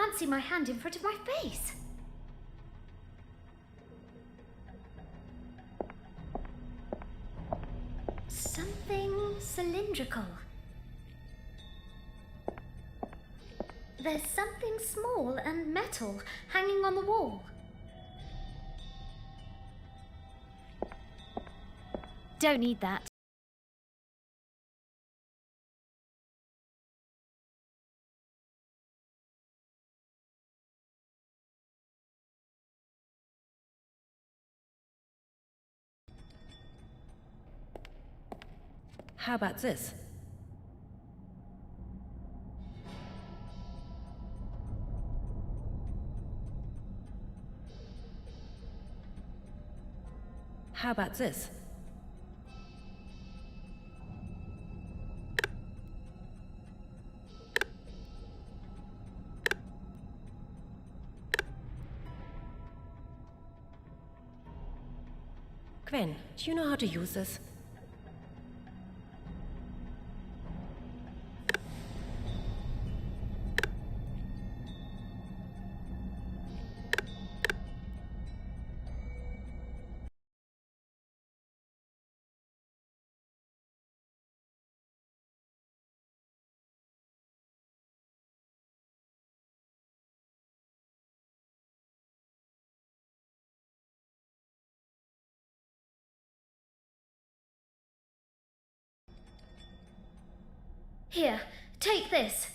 can't see my hand in front of my face. Something cylindrical. There's something small and metal hanging on the wall. Don't need that. How about this? How about this? Gwen, do you know how to use this? Here, take this.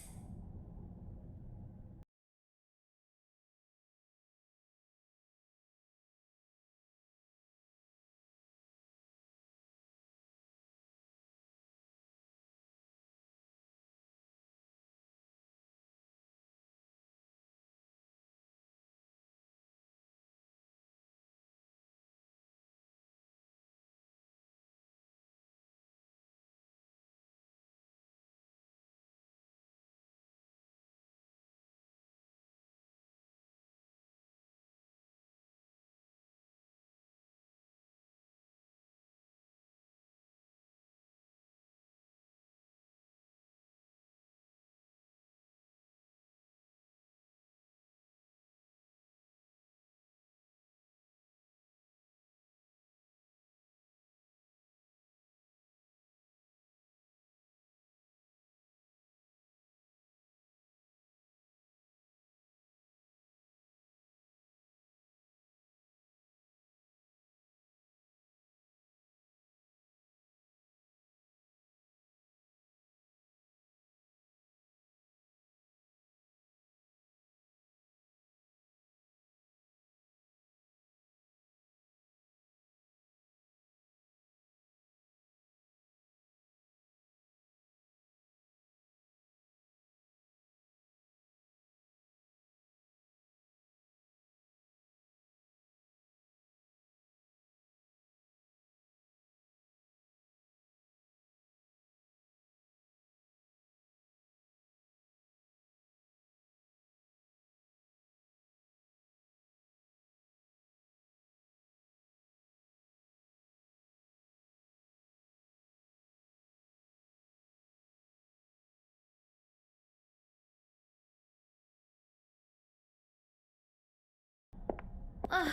Ugh,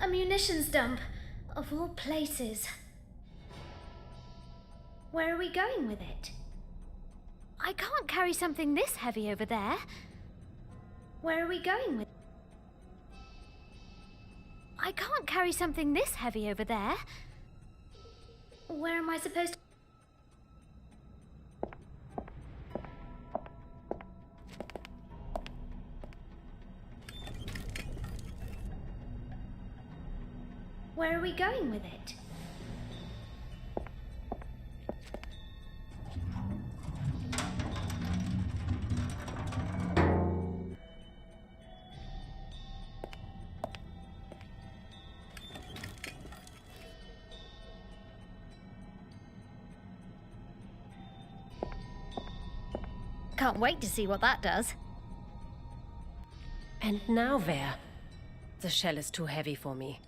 a munitions dump, of all places. Where are we going with it? I can't carry something this heavy over there. Where are we going with... I can't carry something this heavy over there. Where am I supposed to... Where are we going with it? Can't wait to see what that does. And now where? The shell is too heavy for me.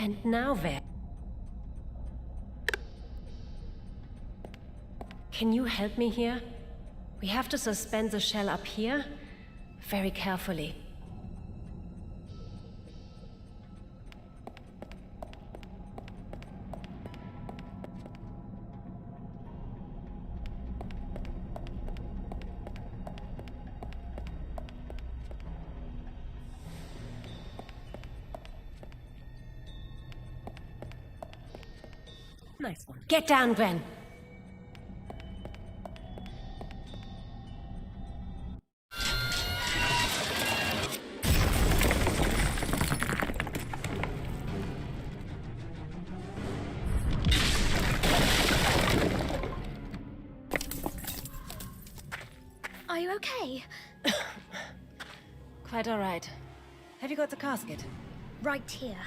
And now where? Can you help me here? We have to suspend the shell up here. Very carefully. Nice one. Get down, Gwen. Are you okay? Quite all right. Have you got the casket? Right here.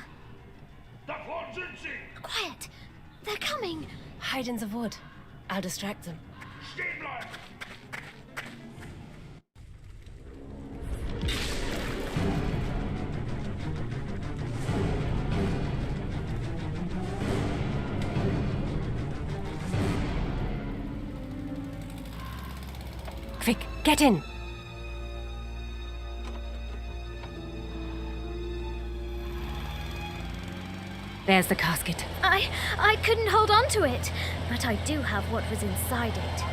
Quiet! They're coming! Hide in the wood. I'll distract them. Quick, get in! There's the casket. I couldn't hold on to it, but I do have what was inside it.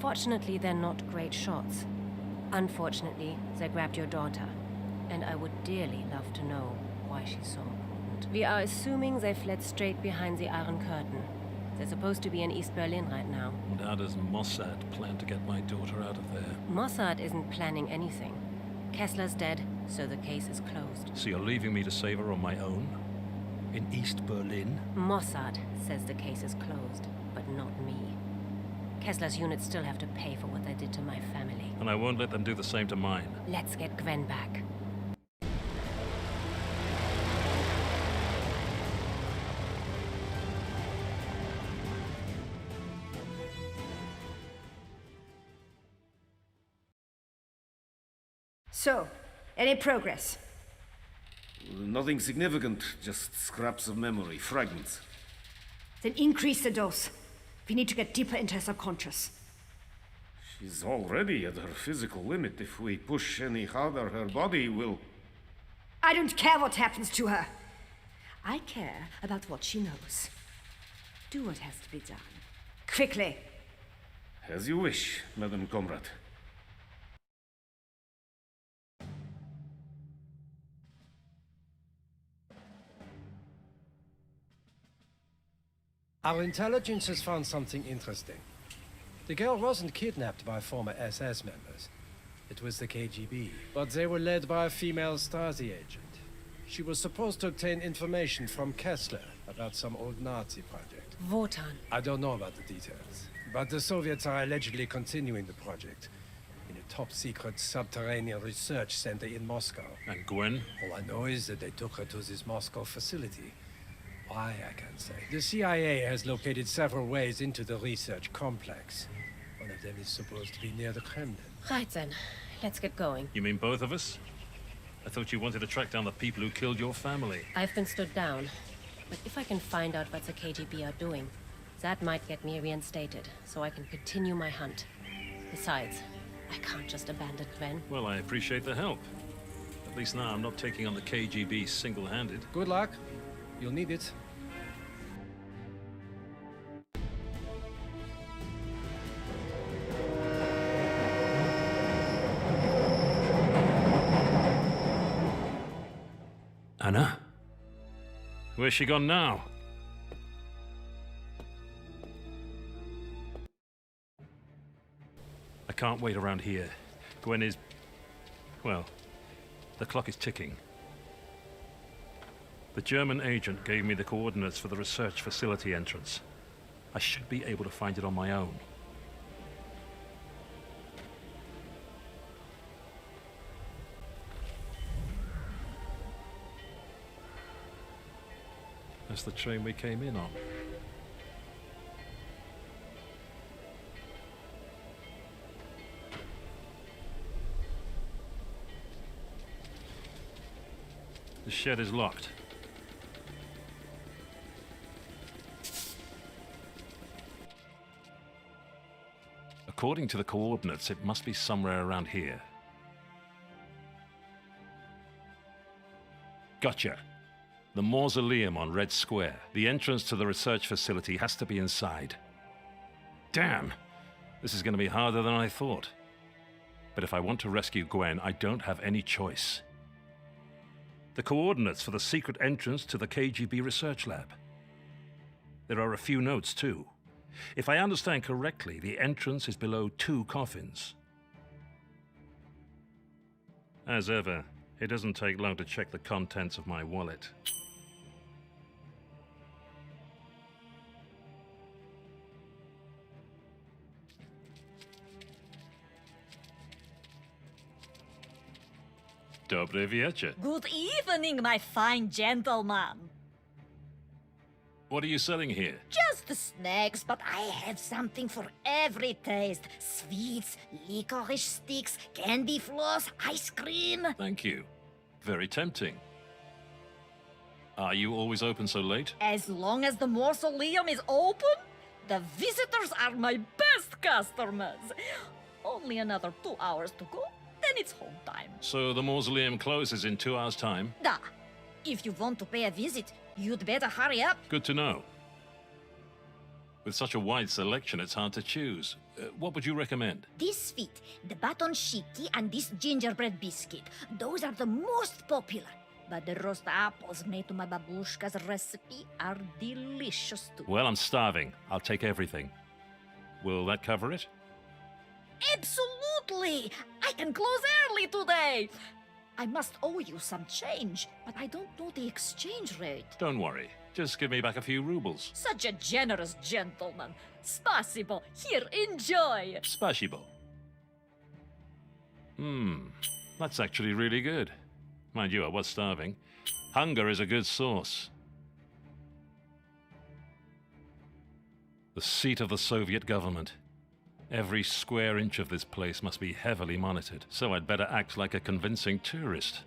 Fortunately, they're not great shots. Unfortunately, they grabbed your daughter. And I would dearly love to know why she's so important. We are assuming they fled straight behind the Iron Curtain. They're supposed to be in East Berlin right now. And how does Mossad plan to get my daughter out of there? Mossad isn't planning anything. Kessler's dead, so the case is closed. So you're leaving me to save her on my own? In East Berlin? Mossad says the case is closed, but not me. Kessler's units still have to pay for what they did to my family. And I won't let them do the same to mine. Let's get Gwen back. So, any progress? Nothing significant, just scraps of memory, fragments. Then increase the dose. We need to get deeper into her subconscious. She's already at her physical limit. If we push any harder, her body will... I don't care what happens to her. I care about what she knows. Do what has to be done. Quickly. As you wish, Madam Comrade. Our intelligence has found something interesting. The girl wasn't kidnapped by former SS members. It was the KGB, but they were led by a female Stasi agent. She was supposed to obtain information from Kessler about some old Nazi project. Wotan. I don't know about the details, but the Soviets are allegedly continuing the project in a top-secret subterranean research center in Moscow. And Gwen? All I know is that they took her to this Moscow facility. Why, I can't say. The CIA has located several ways into the research complex. One of them is supposed to be near the Kremlin. Right then. Let's get going. You mean both of us? I thought you wanted to track down the people who killed your family. I've been stood down. But if I can find out what the KGB are doing, that might get me reinstated, so I can continue my hunt. Besides, I can't just abandon Gwen. Well, I appreciate the help. At least now I'm not taking on the KGB single-handed. Good luck. You'll need it. Anna? Where's she gone now? I can't wait around here. Gwen is... well, the clock is ticking. The German agent gave me the coordinates for the research facility entrance. I should be able to find it on my own. That's the train we came in on. The shed is locked. According to the coordinates, it must be somewhere around here. Gotcha. The mausoleum on Red Square. The entrance to the research facility has to be inside. Damn! This is going to be harder than I thought. But if I want to rescue Gwen, I don't have any choice. The coordinates for the secret entrance to the KGB research lab. There are a few notes, too. If I understand correctly, the entrance is below 2 coffins. As ever, it doesn't take long to check the contents of my wallet. Dobry wieczór. Good evening, my fine gentleman. What are you selling here? Just snacks, but I have something for every taste. Sweets, licorice sticks, candy floss, ice cream. Thank you. Very tempting. Are you always open so late? As long as the mausoleum is open, the visitors are my best customers. Only another 2 hours to go, then it's home time. So the mausoleum closes in 2 hours' time? Da. If you want to pay a visit, you'd better hurry up. Good to know. With such a wide selection, it's hard to choose. What would you recommend? This sweet, the baton shiki, and this gingerbread biscuit. Those are the most popular. But the roast apples made to my babushka's recipe are delicious too. Well, I'm starving. I'll take everything. Will that cover it? Absolutely! I can close early today. I must owe you some change, but I don't know the exchange rate. Don't worry. Just give me back a few rubles. Such a generous gentleman. Spasibo. Here, enjoy. Spasibo. That's actually really good. Mind you, I was starving. Hunger is a good sauce. The seat of the Soviet government. Every square inch of this place must be heavily monitored, so I'd better act like a convincing tourist.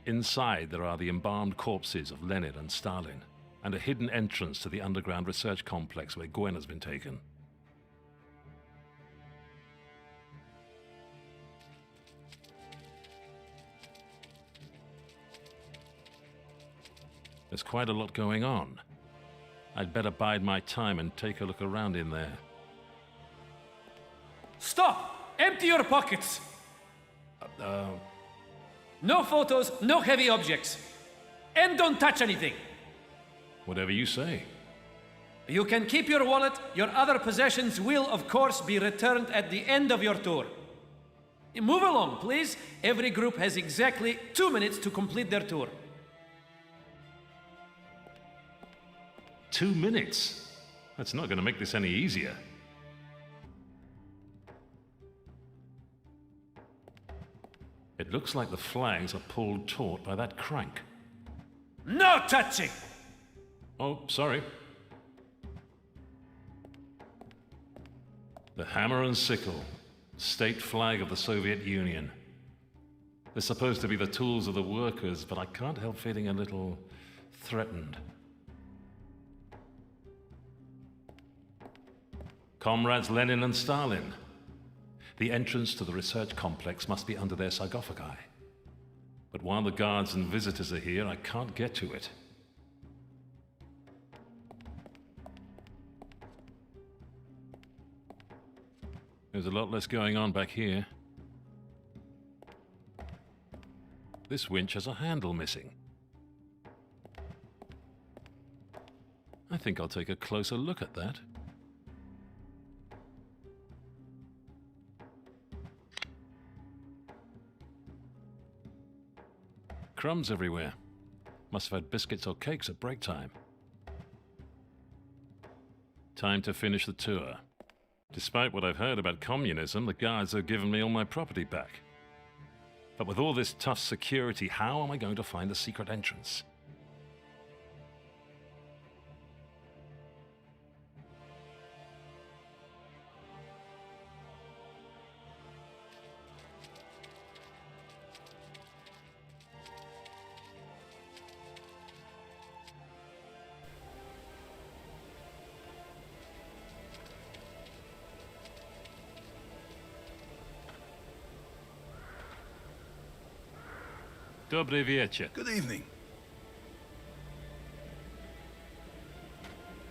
Inside, there are the embalmed corpses of Lenin and Stalin, and a hidden entrance to the underground research complex where Gwen has been taken. There's quite a lot going on. I'd better bide my time and take a look around in there. Stop! Empty your pockets! No photos, no heavy objects. And don't touch anything. Whatever you say. You can keep your wallet. Your other possessions will, of course, be returned at the end of your tour. Move along, please. Every group has exactly 2 minutes to complete their tour. 2 minutes? That's not going to make this any easier. It looks like the flags are pulled taut by that crank. No touching! Oh, sorry. The hammer and sickle, state flag of the Soviet Union. They're supposed to be the tools of the workers, but I can't help feeling a little threatened. Comrades Lenin and Stalin. The entrance to the research complex must be under their sarcophagi. But while the guards and visitors are here, I can't get to it. There's a lot less going on back here. This winch has a handle missing. I think I'll take a closer look at that. Crumbs everywhere. Must have had biscuits or cakes at break time. Time to finish the tour. Despite what I've heard about communism, the guards have given me all my property back. But with all this tough security, how am I going to find the secret entrance? Dobry wieczór. Good evening.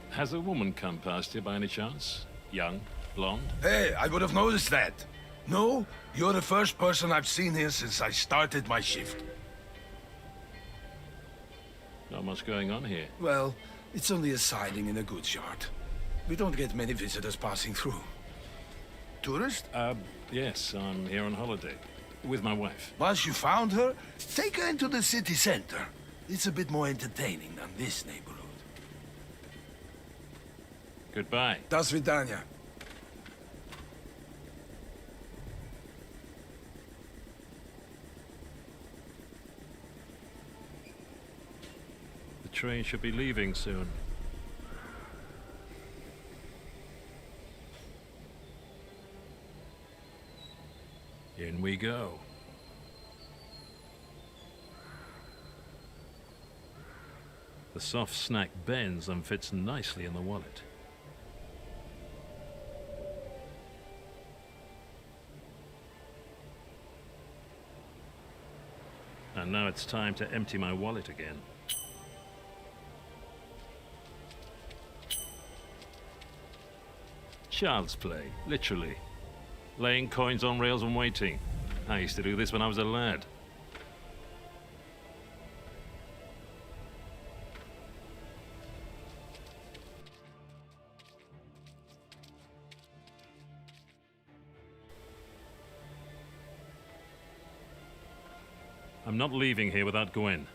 Has a woman come past here by any chance? Young, blonde? Hey, I would have noticed that. No, you're the first person I've seen here since I started my shift. Not much going on here. Well, it's only a siding in a goods yard. We don't get many visitors passing through. Tourist? Yes, I'm here on holiday. With my wife. Once you found her, take her into the city center. It's a bit more entertaining than this neighborhood. Goodbye. До свидания. The train should be leaving soon. In we go. The soft snack bends and fits nicely in the wallet. And now it's time to empty my wallet again. Child's play, literally. Laying coins on rails and waiting. I used to do this when I was a lad. I'm not leaving here without Gwen.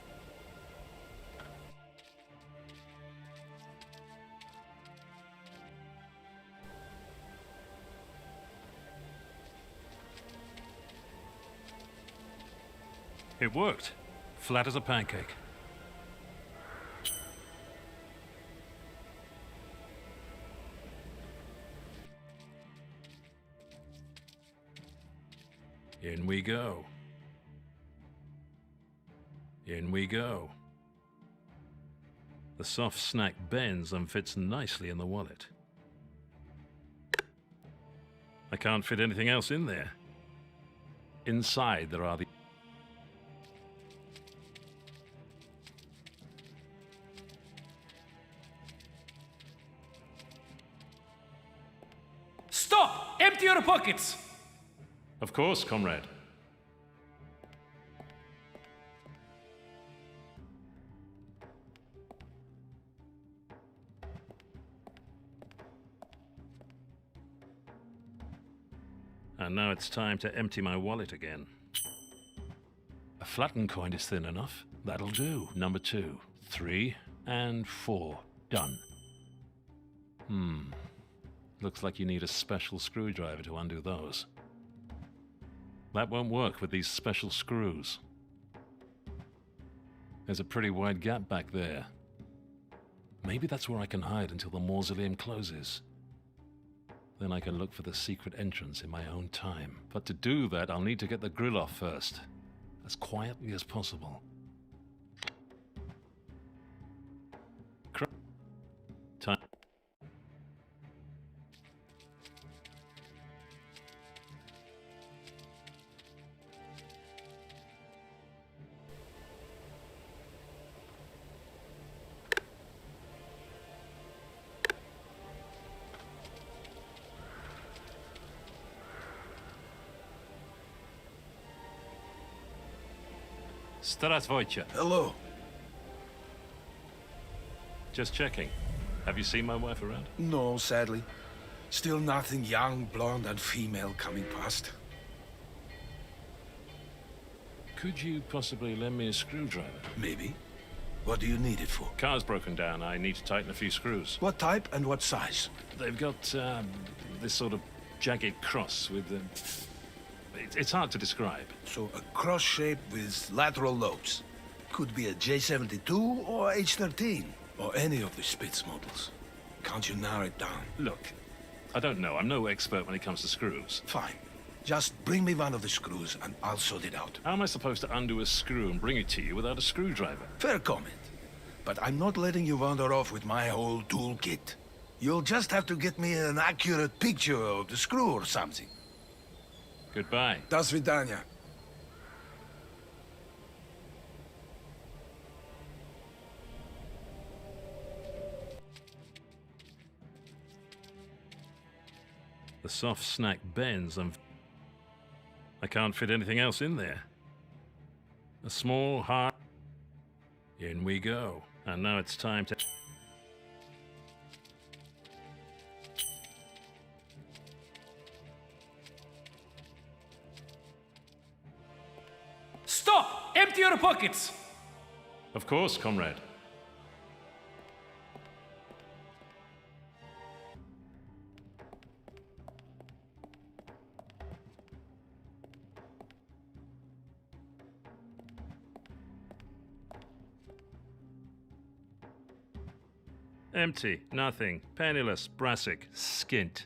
It worked. Flat as a pancake. In we go. In we go. The soft snack bends and fits nicely in the wallet. I can't fit anything else in there. Inside there are the... Stop! Empty your pockets! Of course, comrade. And now it's time to empty my wallet again. A flattened coin is thin enough. That'll do. Number 2, 3, and 4. Done. Looks like you need a special screwdriver to undo those. That won't work with these special screws. There's a pretty wide gap back there. Maybe that's where I can hide until the mausoleum closes. Then I can look for the secret entrance in my own time. But to do that, I'll need to get the grill off first, as quietly as possible. Time. Здравствуйте. Hello. Just checking. Have you seen my wife around? No, sadly. Still nothing young, blonde, and female coming past. Could you possibly lend me a screwdriver? Maybe. What do you need it for? Car's broken down. I need to tighten a few screws. What type and what size? They've got this sort of jagged cross with It's hard to describe. So a cross shape with lateral lobes. Could be a J72 or H13, or any of the Spitz models. Can't you narrow it down? Look, I don't know. I'm no expert when it comes to screws. Fine. Just bring me one of the screws and I'll sort it out. How am I supposed to undo a screw and bring it to you without a screwdriver? Fair comment. But I'm not letting you wander off with my whole toolkit. You'll just have to get me an accurate picture of the screw or something. Goodbye. До свидания. The soft snack bends and I can't fit anything else in there. A small heart. In we go. And now it's time to... Stop! Empty your pockets! Of course, comrade. Empty, nothing, penniless, brassic, skint.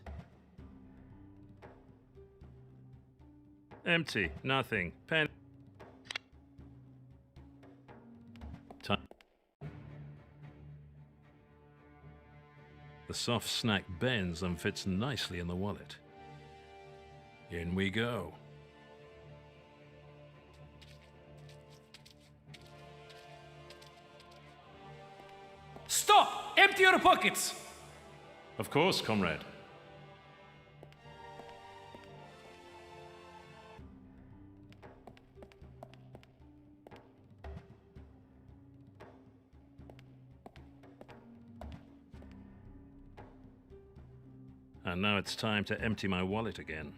Empty, nothing, pen... Time. The soft snack bends and fits nicely in the wallet. In we go. Stop! Empty your pockets! Of course, comrade. And now it's time to empty my wallet again.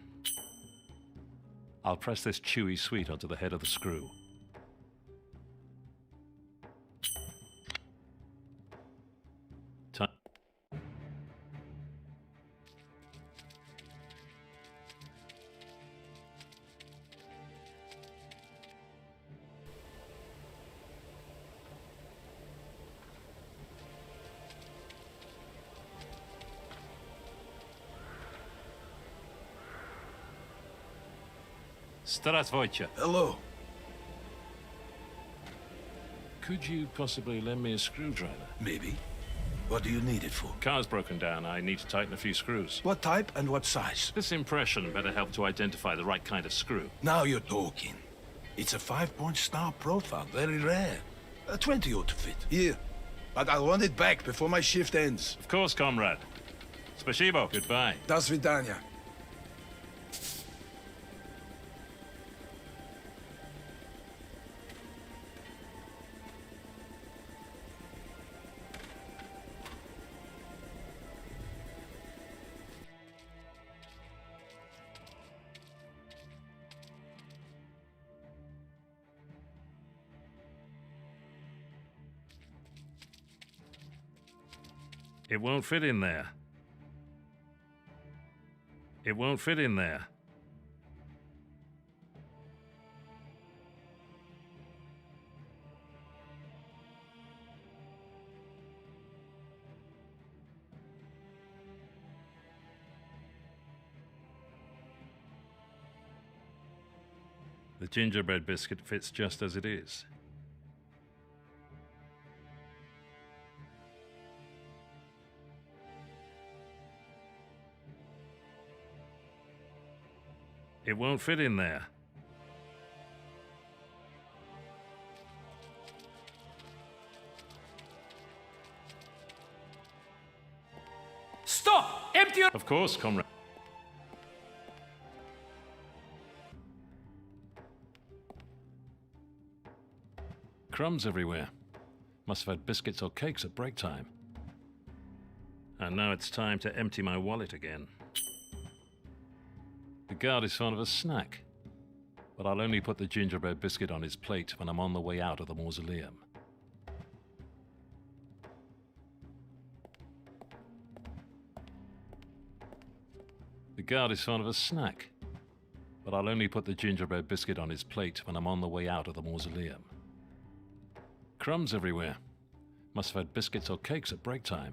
I'll press this chewy sweet onto the head of the screw. Time. Здравствуйте. Hello. Could you possibly lend me a screwdriver? Maybe. What do you need it for? Car's broken down. I need to tighten a few screws. What type and what size? This impression better help to identify the right kind of screw. Now you're talking. It's a 5-point star profile, very rare. A 20 ought to fit. Here. But I'll want it back before my shift ends. Of course, comrade. Спасибо. Goodbye. До свидания. It won't fit in there. It won't fit in there. The gingerbread biscuit fits just as it is. It won't fit in there. Stop! Empty your... Of course, comrade. Crumbs everywhere. Must have had biscuits or cakes at break time. And now it's time to empty my wallet again. The guard is fond of a snack, but I'll only put the gingerbread biscuit on his plate when I'm on the way out of the mausoleum. The guard is fond of a snack, but I'll only put the gingerbread biscuit on his plate when I'm on the way out of the mausoleum. Crumbs everywhere. Must have had biscuits or cakes at break time.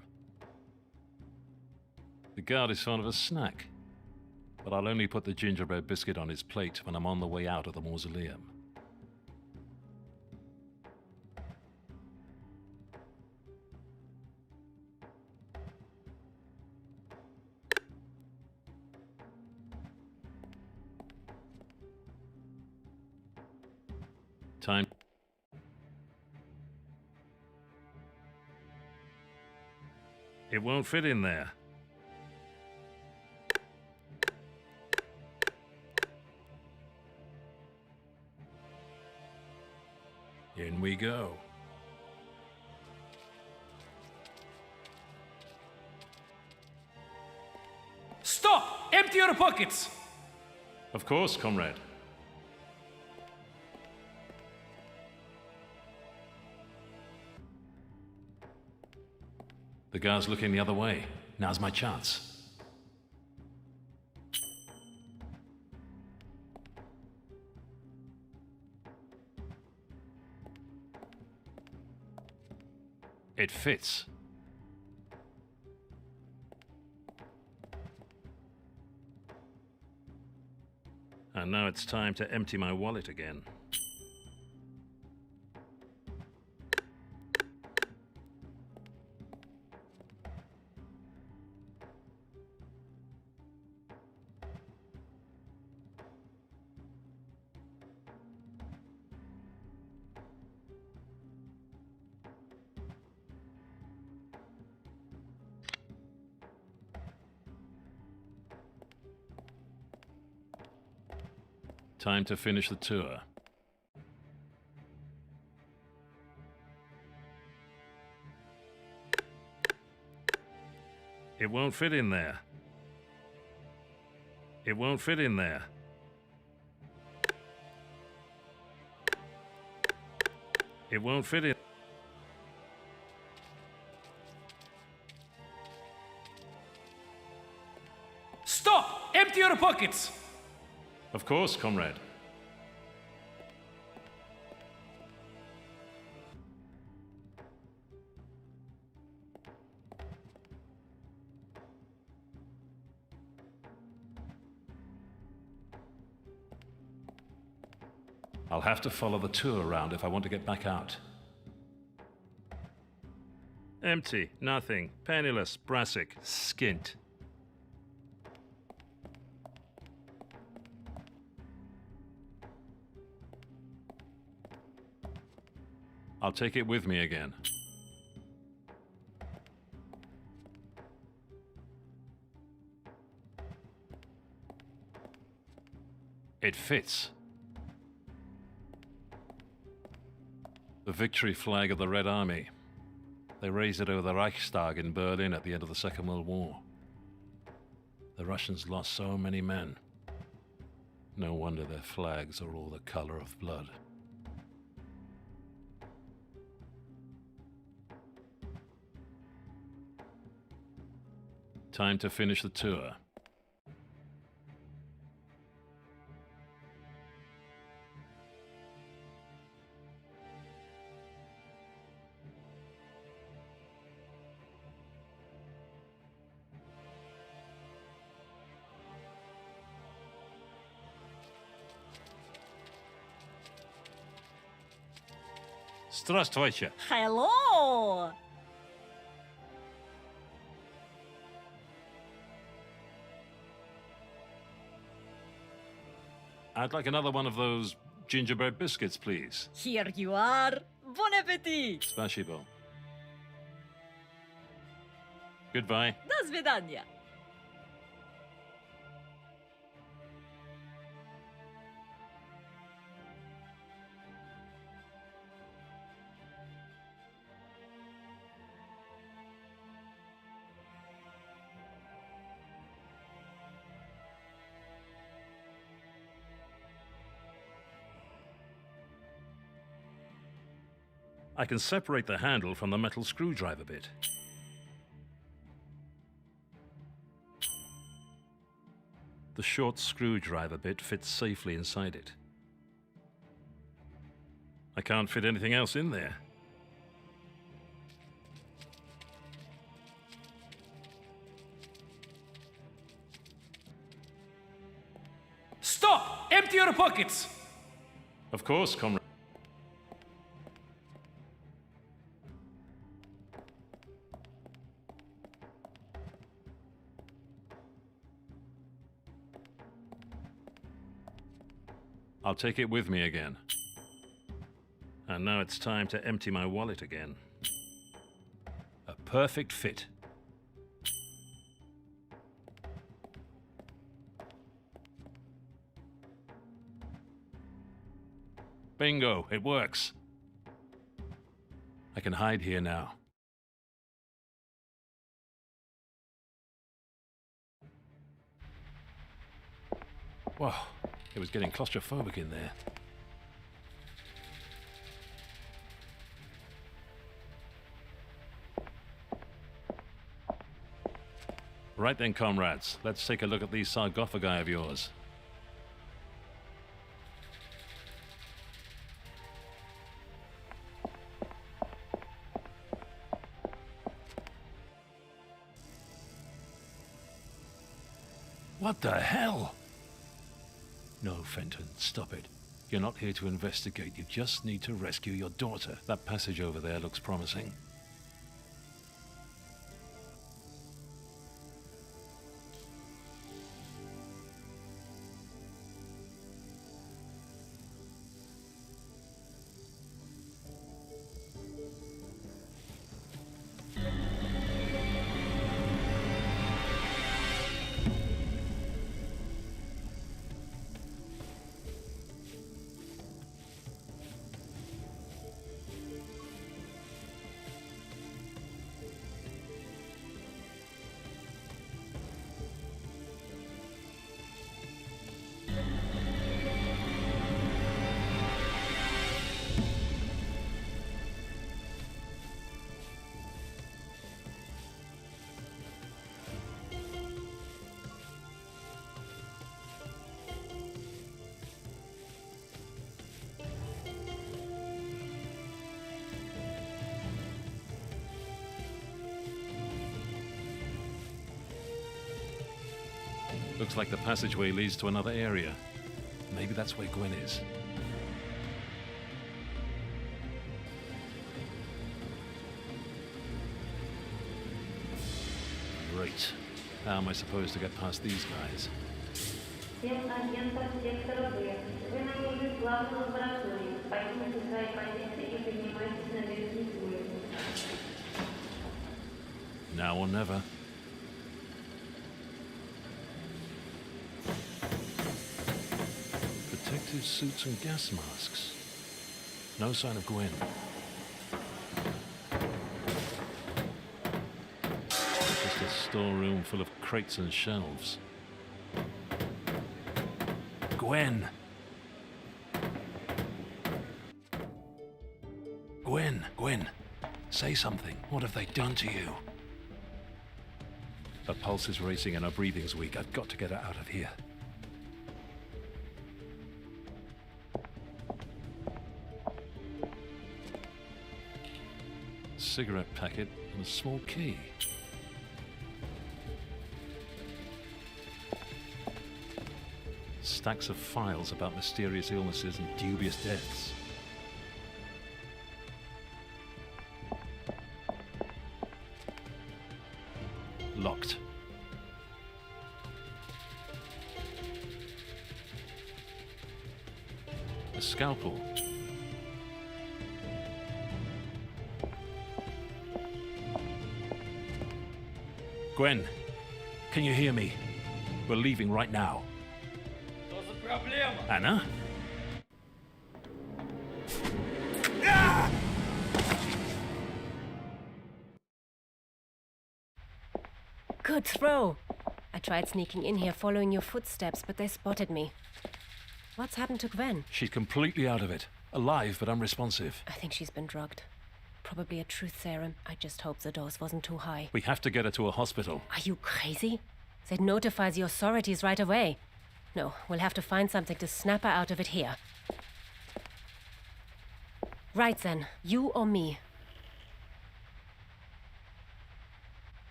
The guard is fond of a snack, but I'll only put the gingerbread biscuit on his plate when I'm on the way out of the mausoleum. Time. It won't fit in there. In we go. Stop! Empty your pockets! Of course, comrade. The guard's looking the other way. Now's my chance. It fits. And now it's time to empty my wallet again. Time to finish the tour. It won't fit in there. It won't fit in there. It won't fit in. Stop! Empty your pockets! Of course, comrade. I'll have to follow the tour around if I want to get back out. Empty, nothing, penniless, brassic, skint. I'll take it with me again. It fits. The victory flag of the Red Army. They raised it over the Reichstag in Berlin at the end of the Second World War. The Russians lost so many men. No wonder their flags are all the color of blood. Time to finish the tour. Здравствуйте. Hello! I'd like another one of those gingerbread biscuits, please. Here you are. Bon appetit! Spasibo. Goodbye. До свидания. I can separate the handle from the metal screwdriver bit. The short screwdriver bit fits safely inside it. I can't fit anything else in there. Stop! Empty your pockets! Of course, comrade. I'll take it with me again. And now it's time to empty my wallet again. A perfect fit. Bingo, it works. I can hide here now. Whoa, it was getting claustrophobic in there. Right then, comrades, let's take a look at these sarcophagi of yours. What the hell? No, Fenton, stop it. You're not here to investigate. You just need to rescue your daughter. That passage over there looks promising. Looks like the passageway leads to another area. Maybe that's where Gwen is. Great. How am I supposed to get past these guys? Now or never. Protective suits and gas masks. No sign of Gwen. Just a storeroom full of crates and shelves. Gwen! Gwen! Say something. What have they done to you? Her pulse is racing and her breathing's weak. I've got to get her out of here. Cigarette packet and a small key. Stacks of files about mysterious illnesses and dubious deaths. Locked. A scalpel. Gwen, can you hear me? We're leaving right now. Anna? Good throw. I tried sneaking in here following your footsteps, but they spotted me. What's happened to Gwen? She's completely out of it. Alive, but unresponsive. I think she's been drugged. Probably a truth serum. I just hope the dose wasn't too high. We have to get her to a hospital. Are you crazy? That notifies the authorities right away. No, we'll have to find something to snap her out of it here. Right then, you or me?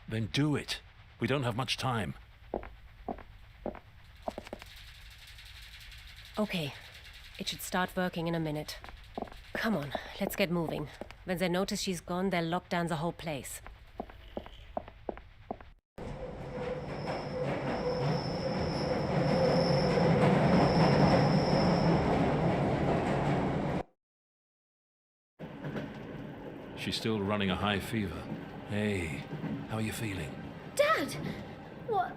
Then do it. We don't have much time. Okay. It should start working in a minute. Come on, let's get moving. When they notice she's gone, they'll lock down the whole place. She's still running a high fever. Hey, how are you feeling? Dad! What?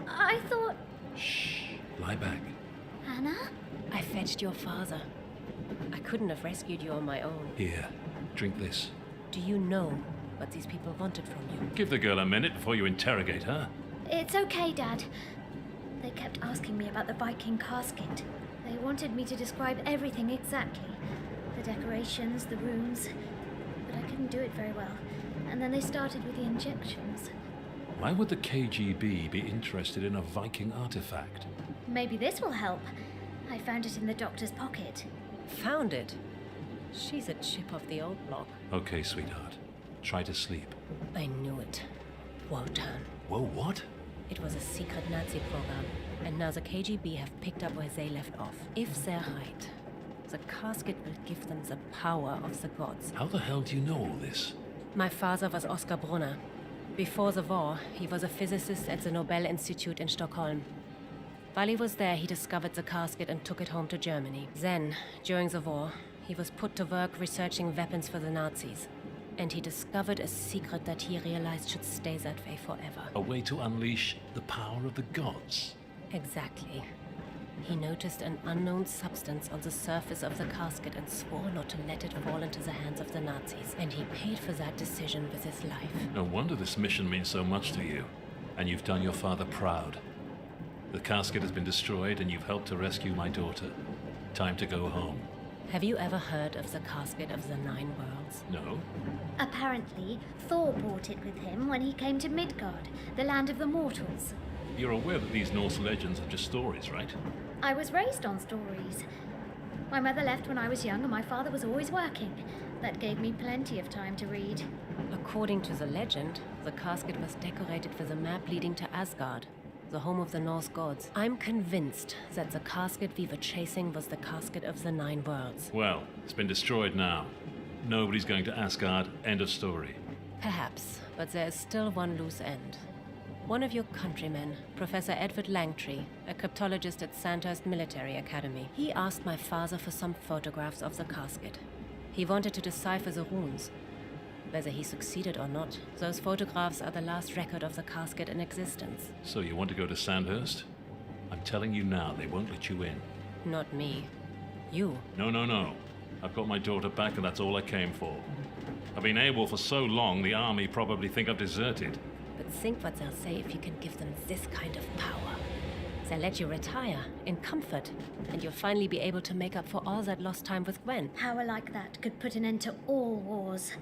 I thought... Shh, lie back. Anna? I fetched your father. I couldn't have rescued you on my own. Here, drink this. Do you know what these people wanted from you? Give the girl a minute before you interrogate her. It's okay, Dad. They kept asking me about the Viking casket. They wanted me to describe everything exactly. The decorations, the rooms. But I couldn't do it very well. And then they started with the injections. Why would the KGB be interested in a Viking artifact? Maybe this will help. I found it in the doctor's pocket. Found it? She's a chip off the old block. Okay, sweetheart. Try to sleep. I knew it. Wotan. Whoa, what? It was a secret Nazi program, and now the KGB have picked up where they left off. If they're right, the casket will give them the power of the gods. How the hell do you know all this? My father was Oskar Brunner. Before the war, he was a physicist at the Nobel Institute in Stockholm. While he was there, he discovered the casket and took it home to Germany. Then, during the war, he was put to work researching weapons for the Nazis. And he discovered a secret that he realized should stay that way forever. A way to unleash the power of the gods. Exactly. He noticed an unknown substance on the surface of the casket and swore not to let it fall into the hands of the Nazis. And he paid for that decision with his life. No wonder this mission means so much to you. And you've done your father proud. The casket has been destroyed and you've helped to rescue my daughter. Time to go home. Have you ever heard of the casket of the Nine Worlds? No? Apparently, Thor brought it with him when he came to Midgard, the land of the mortals. You're aware that these Norse legends are just stories, right? I was raised on stories. My mother left when I was young and my father was always working. That gave me plenty of time to read. According to the legend, the casket was decorated with a map leading to Asgard, the home of the Norse gods. I'm convinced that the casket we were chasing was the casket of the Nine Worlds. Well, it's been destroyed now. Nobody's going to Asgard. End of story. Perhaps, but there is still one loose end. One of your countrymen, Professor Edward Langtree, a cryptologist at Sandhurst Military Academy, he asked my father for some photographs of the casket. He wanted to decipher the runes. Whether he succeeded or not, those photographs are the last record of the casket in existence. So you want to go to Sandhurst? I'm telling you now, they won't let you in. Not me. You. No. I've got my daughter back and that's all I came for. I've been able for so long, the army probably think I've deserted. But think what they'll say if you can give them this kind of power. They'll let you retire, in comfort, and you'll finally be able to make up for all that lost time with Gwen. Power like that could put an end to all wars.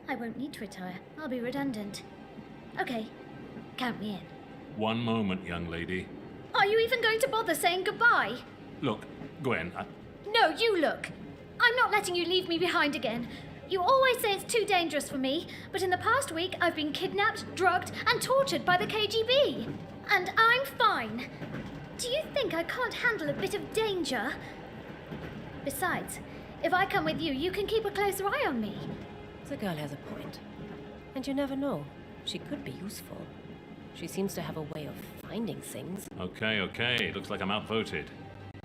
I won't need to retire. I'll be redundant. Okay, count me in. One moment, young lady. Are you even going to bother saying goodbye? Look, Gwen, No, you look. I'm not letting you leave me behind again. You always say it's too dangerous for me, but in the past week I've been kidnapped, drugged, and tortured by the KGB. And I'm fine. Do you think I can't handle a bit of danger? Besides, if I come with you, you can keep a closer eye on me. The girl has a point. And you never know. She could be useful. She seems to have a way of finding things. Okay. Looks like I'm outvoted.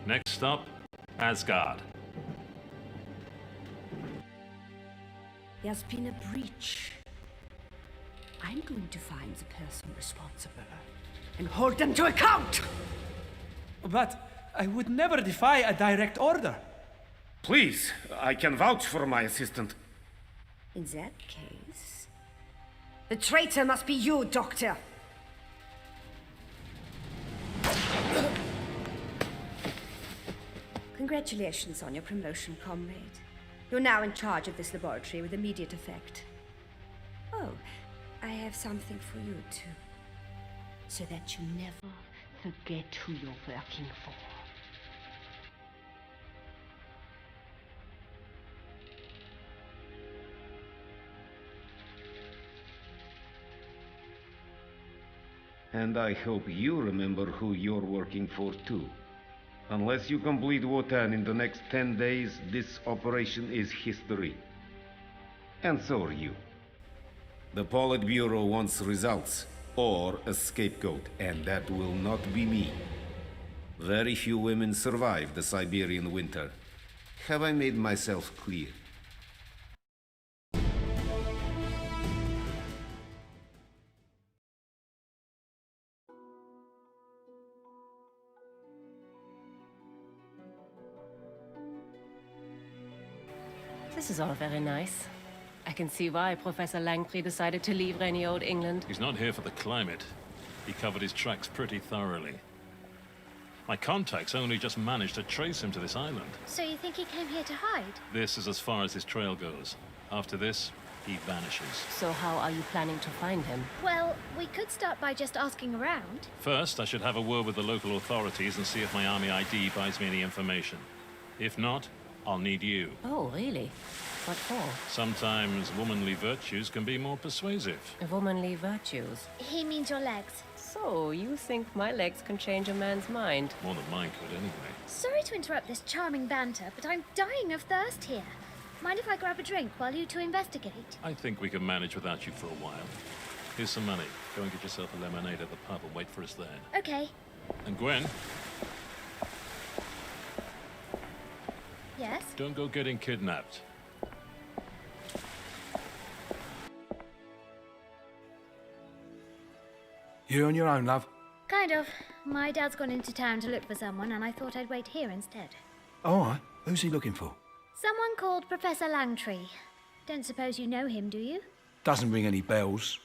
Next stop, Asgard. There's been a breach. I'm going to find the person responsible and hold them to account! But I would never defy a direct order. Please, I can vouch for my assistant. In that case, the traitor must be you, Doctor. Congratulations on your promotion, comrade. You're now in charge of this laboratory with immediate effect. Oh, I have something for you, too. so that you never forget who you're working for. And I hope you remember who you're working for too. Unless you complete Wotan in the next 10 days, this operation is history. And so are you. The Politburo wants results, or a scapegoat, and that will not be me. Very few women survive the Siberian winter. Have I made myself clear? This is all very nice. I can see why Professor Langtry decided to leave rainy old England. He's not here for the climate. He covered his tracks pretty thoroughly. My contacts only just managed to trace him to this island. So you think he came here to hide? This is as far as his trail goes. After this, he vanishes. So how are you planning to find him? Well, we could start by just asking around. First, I should have a word with the local authorities and see if my army ID buys me any information. If not, I'll need you. Oh, really? What for? Sometimes womanly virtues can be more persuasive. Womanly virtues. He means your legs. So, you think my legs can change a man's mind? More than mine could, anyway. Sorry to interrupt this charming banter, but I'm dying of thirst here. Mind if I grab a drink while you two investigate? I think we can manage without you for a while. Here's some money. Go and get yourself a lemonade at the pub and wait for us there. Okay. And Gwen, Yes? don't go getting kidnapped. You're on your own, love? Kind of. My dad's gone into town to look for someone, and I thought I'd wait here instead. All right. Who's he looking for? Someone called Professor Langtry. Don't suppose you know him, do you? Doesn't ring any bells.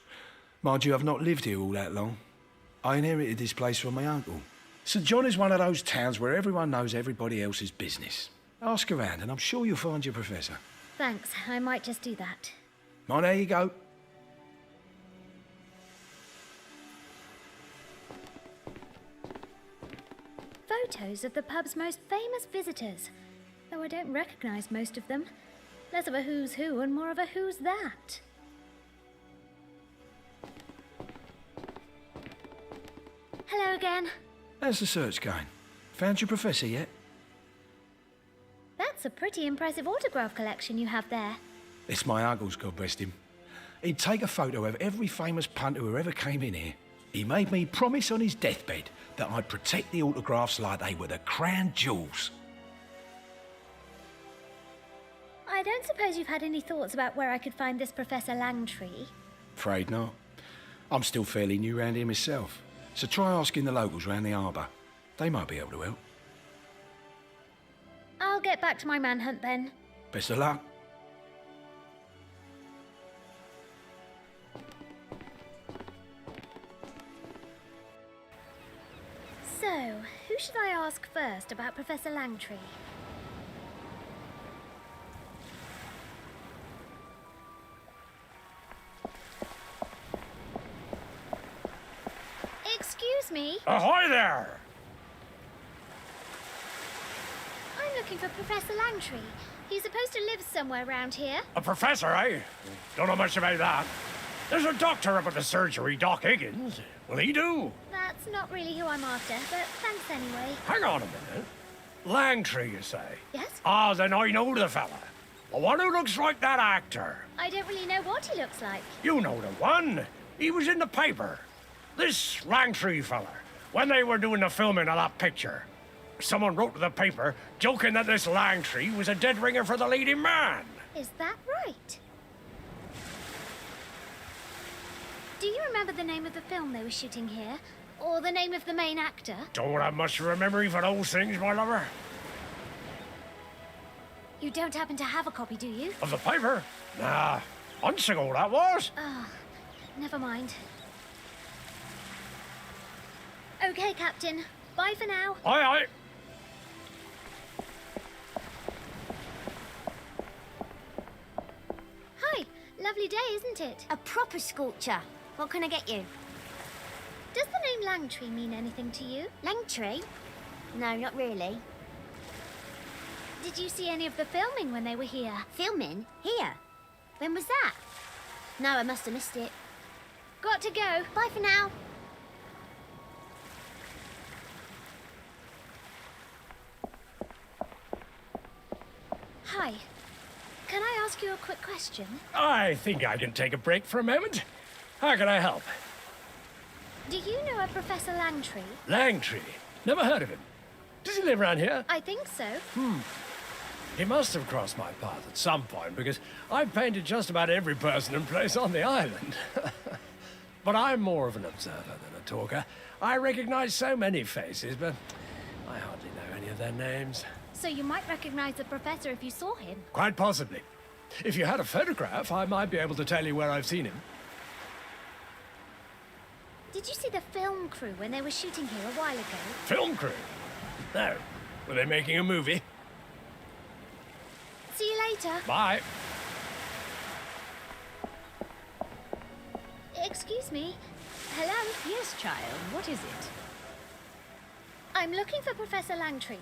Mind you, I've not lived here all that long. I inherited this place from my uncle. St. John is one of those towns where everyone knows everybody else's business. Ask around, and I'm sure you'll find your professor. Thanks. I might just do that. Well, there you go. Photos of the pub's most famous visitors, though I don't recognise most of them. Less of a who's who and more of a who's that. Hello again. How's the search going? Found your professor yet? That's a pretty impressive autograph collection you have there. It's my uncle's, God rest him. He'd take a photo of every famous punter who ever came in here. He made me promise on his deathbed that I'd protect the autographs like they were the crown jewels. I don't suppose you've had any thoughts about where I could find this Professor Langtry? Afraid not. I'm still fairly new round here myself, so try asking the locals round the harbour. They might be able to help. I'll get back to my manhunt then. Best of luck. So, who should I ask first about Professor Langtry? Excuse me, Ahoy there! I'm looking for Professor Langtry. He's supposed to live somewhere around here. A professor, eh? Don't know much about that. There's a doctor up at the surgery, Doc Higgins. Will he do? That's not really who I'm after, but thanks anyway. Hang on a minute. Langtry, you say? Yes? Ah, then I know the fella. The one who looks like that actor. I don't really know what he looks like. You know the one. He was in the paper. This Langtry fella, when they were doing the filming of that picture. Someone wrote to the paper joking that this Langtry was a dead ringer for the leading man. Is that right? Do you remember the name of the film they were shooting here? Or the name of the main actor? Don't have much memory for those things, my lover. You don't happen to have a copy, do you? Of the paper? Nah, months ago that was. Oh, never mind. Okay, Captain. Bye for now. Aye, aye. Hi. Lovely day, isn't it? A proper sculpture. What can I get you? Does the name Langtree mean anything to you? Langtree? No, not really. Did you see any of the filming when they were here? Filming? Here? When was that? No, I must have missed it. Got to go. Bye for now. Hi. Can I ask you a quick question? I think I can take a break for a moment. How can I help? Do you know a Professor Langtree? Langtree? Never heard of him. Does he live around here? I think so. He must have crossed my path at some point, because I've painted just about every person and place on the island. But I'm more of an observer than a talker. I recognize so many faces, but I hardly know any of their names. So you might recognize the professor if you saw him. Quite possibly. If you had a photograph, I might be able to tell you where I've seen him. Did you see the film crew when they were shooting here a while ago? Film crew? No. Were they making a movie? See you later. Bye. Excuse me. Hello? Yes, child, what is it? I'm looking for Professor Langtree.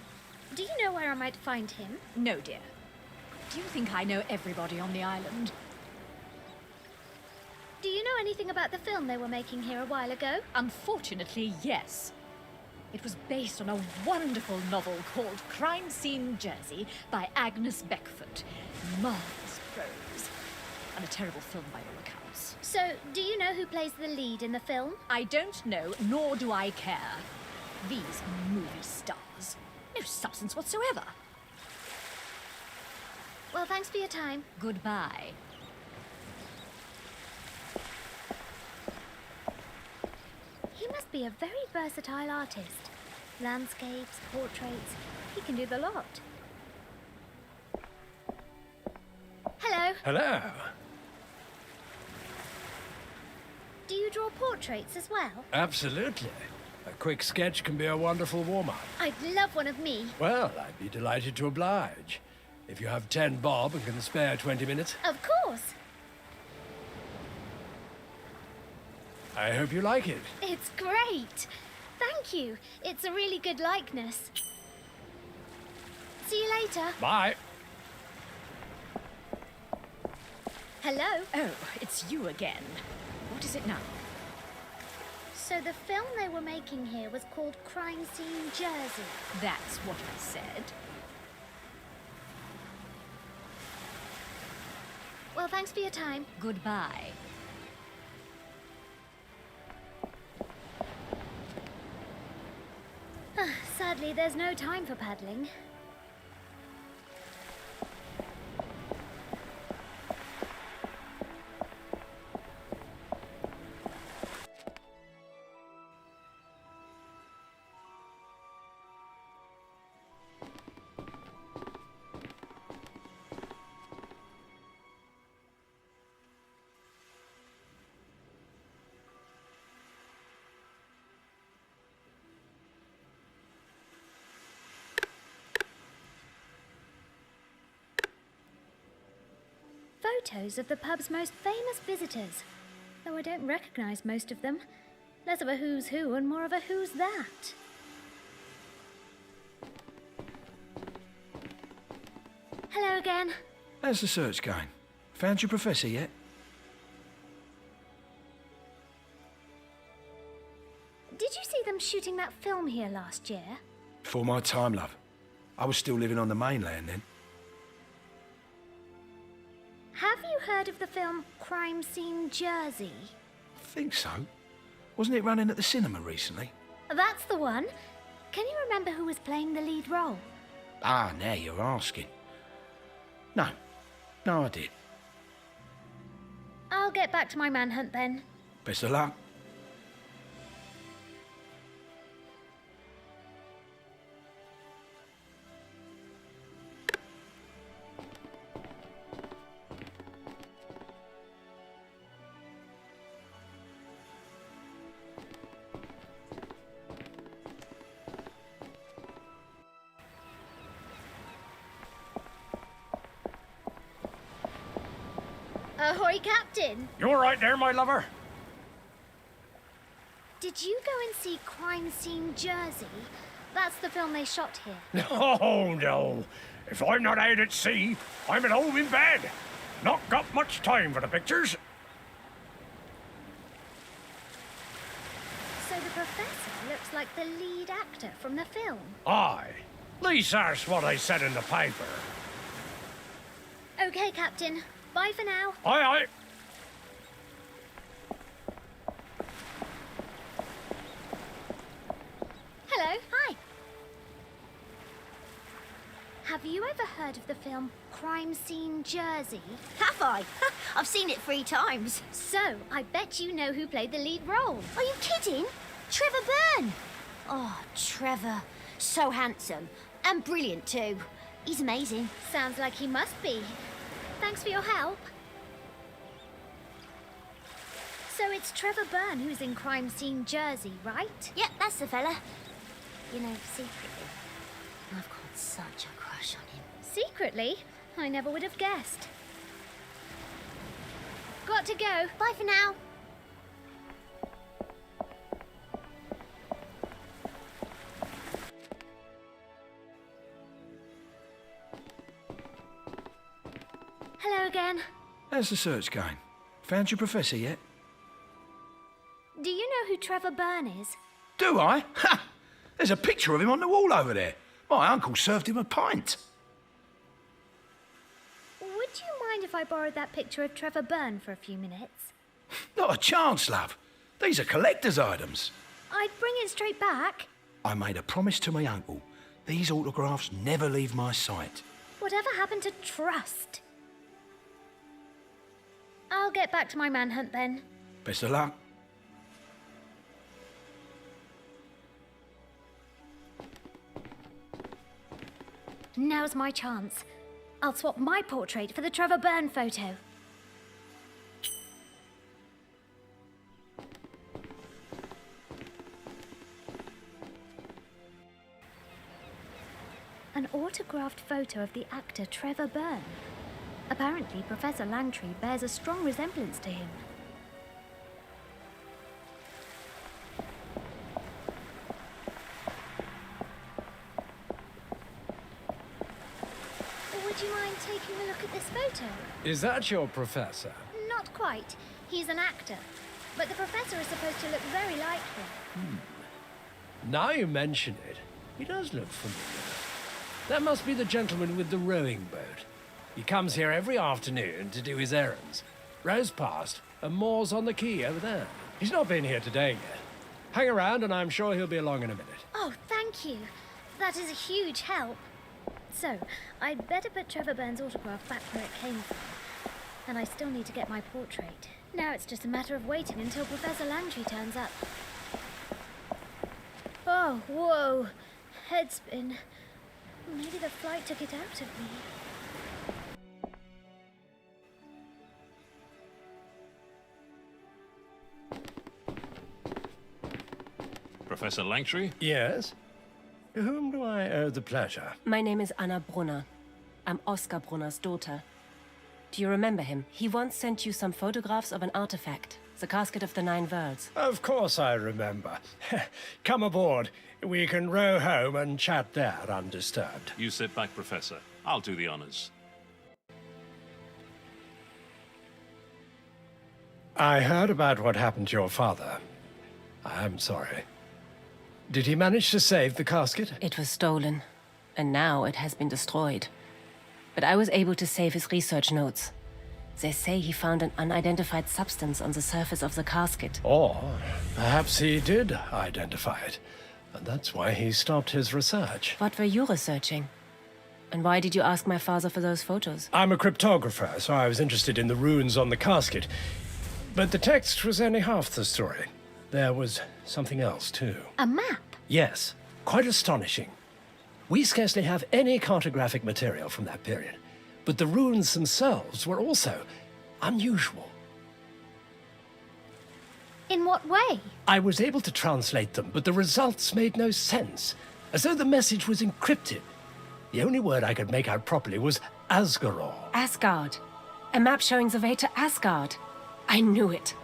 Do you know where I might find him? No, dear. Do you think I know everybody on the island? Do you know anything about the film they were making here a while ago? Unfortunately, yes. It was based on a wonderful novel called Crime Scene Jersey by Agnes Beckford. Marvelous prose. And a terrible film by all accounts. So, do you know who plays the lead in the film? I don't know, nor do I care. These movie stars. No substance whatsoever. Well, thanks for your time. Goodbye. He must be a very versatile artist. Landscapes, portraits, he can do the lot. Hello. Hello. Do you draw portraits as well? Absolutely. A quick sketch can be a wonderful warm-up. I'd love one of me. Well, I'd be delighted to oblige. If you have 10 bob and can spare 20 minutes. Of course. I hope you like it. It's great. Thank you. It's a really good likeness. See you later. Bye. Hello. Oh, it's you again. What is it now? So the film they were making here was called Crime Scene Jersey. That's what I said. Well, thanks for your time. Goodbye. Sadly, there's no time for paddling. Photos of the pub's most famous visitors, though I don't recognise most of them. Less of a who's who and more of a who's that. Hello again. How's the search going? Found your professor yet? Did you see them shooting that film here last year? Before my time, love. I was still living on the mainland then. Have you heard of the film Crime Scene Jersey? I think so. Wasn't it running at the cinema recently? That's the one. Can you remember who was playing the lead role? Ah, now you're asking. No. No, I did. I'll get back to my manhunt then. Best of luck. Ahoy, Captain! You all right there, my lover? Did Did you go and see Crime Scene Jersey? That's the film they shot here. Oh, no. If I'm not out at sea, I'm at home in bed. Not got much time for the pictures. So the professor looks like the lead actor from the film. Aye. At least that's what I said in the paper. Okay, Captain. Bye for now. Aye, aye. Hello. Hi. Have you ever heard of the film Crime Scene Jersey? Have I? I've seen it 3 times. So, I bet you know who played the lead role. Are you kidding? Trevor Byrne. Oh, Trevor. So handsome. And brilliant, too. He's amazing. Sounds like he must be. Thanks for your help. So it's Trevor Byrne who's in Crime Scene Jersey, right? Yep, that's the fella. You know, secretly, I've got such a crush on him. Secretly? I never would have guessed. Got to go. Bye for now. Hello again. How's the search going? Found your professor yet? Do you know who Trevor Byrne is? Do I? Ha! There's a picture of him on the wall over there. My uncle served him a pint. Would you mind if I borrowed that picture of Trevor Byrne for a few minutes? Not a chance, love. These are collector's items. I'd bring it straight back. I made a promise to my uncle. These autographs never leave my sight. Whatever happened to trust? I'll get back to my manhunt then. Best of luck. Now's my chance. I'll swap my portrait for the Trevor Byrne photo. An autographed photo of the actor Trevor Byrne. Apparently, Professor Langtry bears a strong resemblance to him. Would you mind taking a look at this photo? Is that your professor? Not quite. He's an actor. But the professor is supposed to look very like him. Now you mention it, he does look familiar. That must be the gentleman with the rowing boat. He comes here every afternoon to do his errands. Rows past and moors on the quay over there. He's not been here today yet. Hang around and I'm sure he'll be along in a minute. Oh, thank you. That is a huge help. So, I'd better put Trevor Byrne's autograph back where it came from. And I still need to get my portrait. Now it's just a matter of waiting until Professor Langtry turns up. Oh, whoa. Headspin. Maybe the flight took it out of me. Professor Langtry? Yes? To whom do I owe the pleasure? My name is Anna Brunner. I'm Oskar Brunner's daughter. Do you remember him? He once sent you some photographs of an artifact, the casket of the 9 worlds. Of course I remember. Come aboard. We can row home and chat there undisturbed. You sit back, Professor. I'll do the honors. I heard about what happened to your father. I'm sorry. Did he manage to save the casket? It was stolen, and now it has been destroyed. But I was able to save his research notes. They say he found an unidentified substance on the surface of the casket. Or perhaps he did identify it, and that's why he stopped his research. What were you researching? And why did you ask my father for those photos? I'm a cryptographer, so I was interested in the runes on the casket. But the text was only half the story. There was something else, too. A map? Yes, quite astonishing. We scarcely have any cartographic material from that period, but the runes themselves were also unusual. In what way? I was able to translate them, but the results made no sense, as though the message was encrypted. The only word I could make out properly was Asgaror. Asgard. A map showing the way to Asgard. I knew it.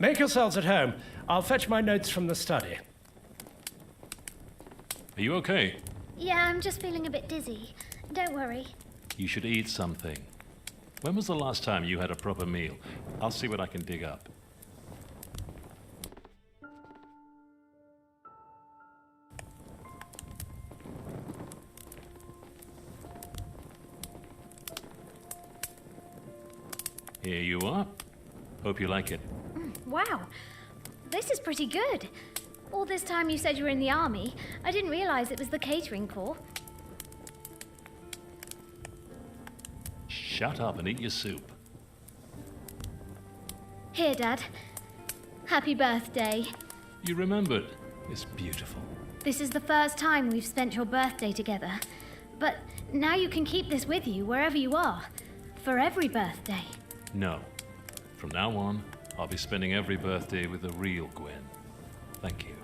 Make yourselves at home. I'll fetch my notes from the study. Are you okay? Yeah, I'm just feeling a bit dizzy. Don't worry. You should eat something. When was the last time you had a proper meal? I'll see what I can dig up. Here you are. Hope you like it. Wow, this is pretty good. All this time you said you were in the army. I didn't realize it was the catering corps. Shut up and eat your soup. Here, Dad. Happy birthday. You remembered. It's beautiful. This is the first time we've spent your birthday together. But now you can keep this with you wherever you are. For every birthday. No. From now on, I'll be spending every birthday with the real Gwen. Thank you.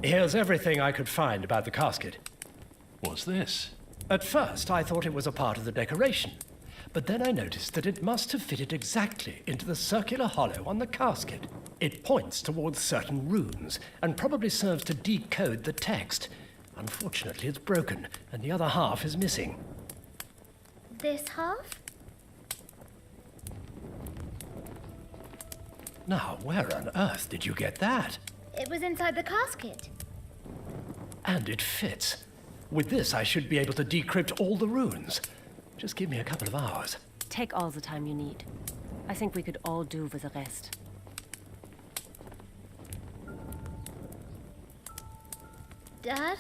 Here's everything I could find about the casket. What's this? At first, I thought it was a part of the decoration, but then I noticed that it must have fitted exactly into the circular hollow on the casket. It points towards certain runes, and probably serves to decode the text. Unfortunately, it's broken, and the other half is missing. This half? Now, where on earth did you get that? It was inside the casket. And it fits. With this, I should be able to decrypt all the runes. Just give me a couple of hours. Take all the time you need. I think we could all do with the rest. Dad,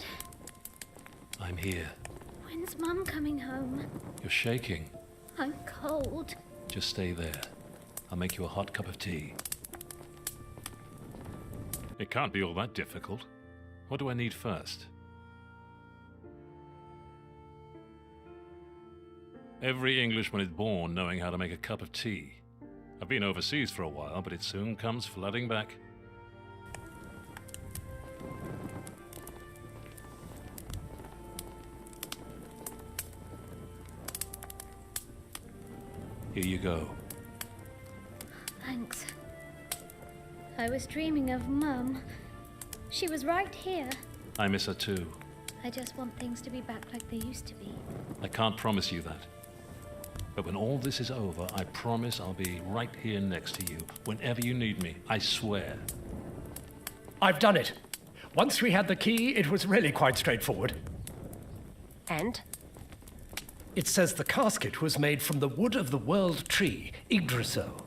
I'm here. when's Mum coming home? You're shaking. I'm cold. Just stay there. I'll make you a hot cup of tea. It can't be all that difficult. What do I need first? Every Englishman is born knowing how to make a cup of tea. I've been overseas for a while, but it soon comes flooding back. Here you go. Thanks. I was dreaming of Mum. She was right here. I miss her too. I just want things to be back like they used to be. I can't promise you that. But when all this is over, I promise I'll be right here next to you whenever you need me. I swear. I've done it. Once we had the key, it was really quite straightforward. And? It says the casket was made from the wood of the world tree, Yggdrasil.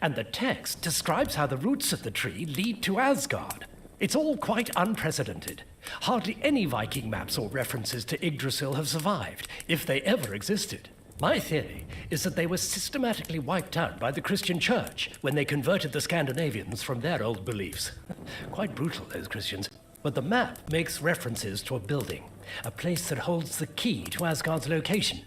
And the text describes how the roots of the tree lead to Asgard. It's all quite unprecedented. Hardly any Viking maps or references to Yggdrasil have survived, if they ever existed. My theory is that they were systematically wiped out by the Christian Church when they converted the Scandinavians from their old beliefs. Quite brutal, those Christians. But the map makes references to a building, a place that holds the key to Asgard's location.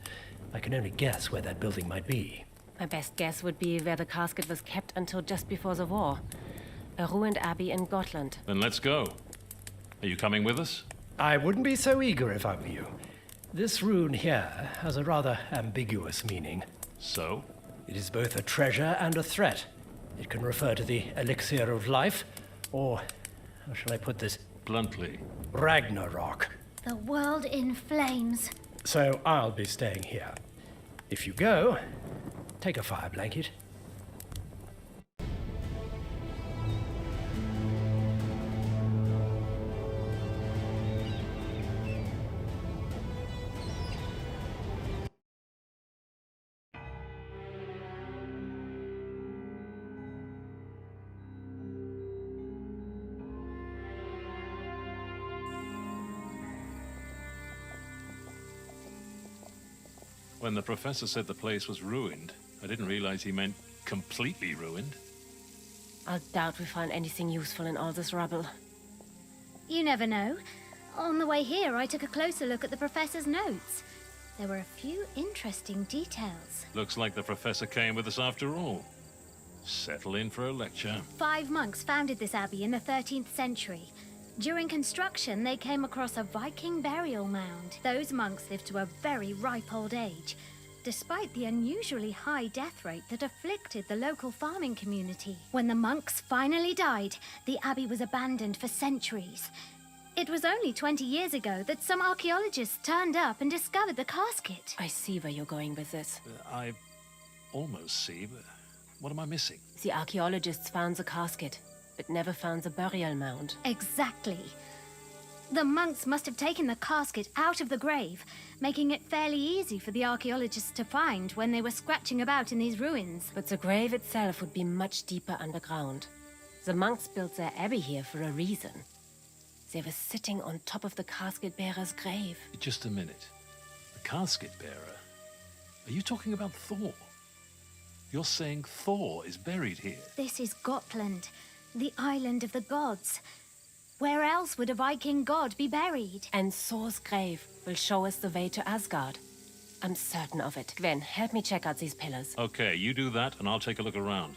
I can only guess where that building might be. My best guess would be where the casket was kept until just before the war. A ruined abbey in Gotland. Then let's go. Are you coming with us? I wouldn't be so eager if I were you. This rune here has a rather ambiguous meaning. So? It is both a treasure and a threat. It can refer to the elixir of life, or, how shall I put this? Bluntly. Ragnarok. The world in flames. So I'll be staying here. If you go, take a fire blanket. When the professor said the place was ruined, I didn't realize he meant completely ruined. I doubt we find anything useful in all this rubble. You never know. On the way here, I took a closer look at the professor's notes. There were a few interesting details. Looks like the professor came with us after all. Settle in for a lecture. 5 monks founded this abbey in the 13th century. During construction, they came across a Viking burial mound. Those monks lived to a very ripe old age. despite the unusually high death rate that afflicted the local farming community. When the monks finally died, the abbey was abandoned for centuries. It was only 20 years ago that some archaeologists turned up and discovered the casket. I see where you're going with this. I almost see, but what am I missing? The archaeologists found the casket, but never found the burial mound. Exactly. The monks must have taken the casket out of the grave, making it fairly easy for the archaeologists to find when they were scratching about in these ruins. But the grave itself would be much deeper underground. The monks built their abbey here for a reason. They were sitting on top of the casket bearer's grave. Just a minute. The casket bearer? Are you talking about Thor? You're saying Thor is buried here? This is Gotland, the island of the gods. Where else would a Viking god be buried? And Thor's grave will show us the way to Asgard. I'm certain of it. Gwen, help me check out these pillars. Okay, you do that and I'll take a look around.